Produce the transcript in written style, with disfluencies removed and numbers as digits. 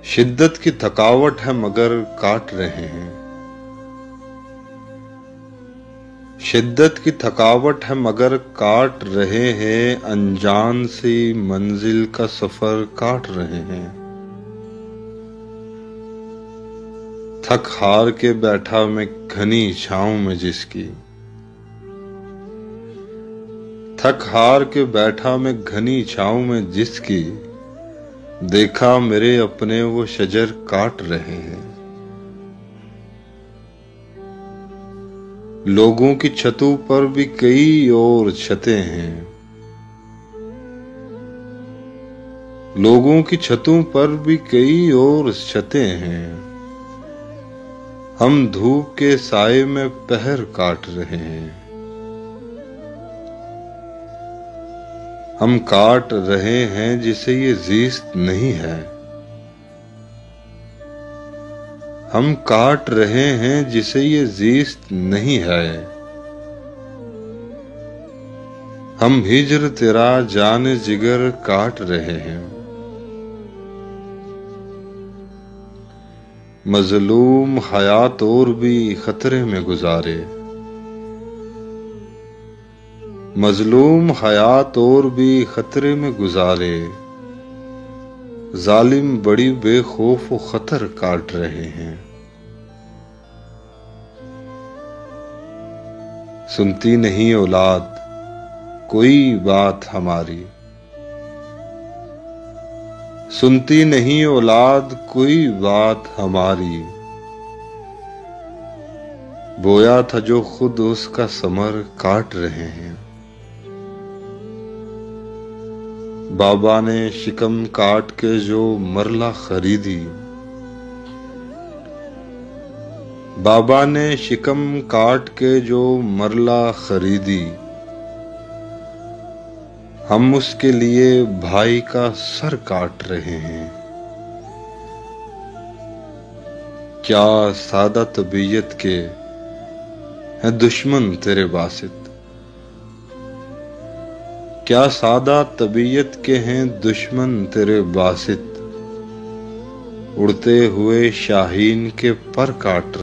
शिद्दत की थकावट है मगर काट रहे हैं। शिद्दत की थकावट है मगर काट रहे हैं। अनजान सी मंजिल का सफर काट रहे हैं। थक हार के बैठा मैं घनी छांव में जिसकी। थक हार के बैठा मैं घनी छांव में जिसकी। देखा मेरे अपने वो शजर काट रहे हैं। लोगों की छतों पर भी कई और छतें हैं। लोगों की छतों पर भी कई और छतें हैं। हम धूप के साए में पहर काट रहे हैं। हम काट रहे हैं जिसे ये ज़ीस्त नहीं है। हम काट रहे हैं जिसे ये ज़ीस्त नहीं है। हम हिज्र तेरा जान जिगर काट रहे हैं। मजलूम हयात और भी खतरे में गुजारे। मजलूम हयात और भी खतरे में गुजारे। जालिम बड़ी बेखौफ व खतर काट रहे हैं। सुनती नहीं औलाद कोई बात हमारी। सुनती नहीं औलाद कोई बात हमारी। बोया था जो खुद उसका समर काट रहे हैं। बाबा ने शिकम काट के जो मरला खरीदी। बाबा ने शिकम काट के जो मरला खरीदी। हम उसके लिए भाई का सर काट रहे हैं। क्या सादा तबीयत के हैं दुश्मन तेरे बासित। क्या सादा तबीयत के हैं दुश्मन तेरे बासित। उड़ते हुए शाहीन के पर काट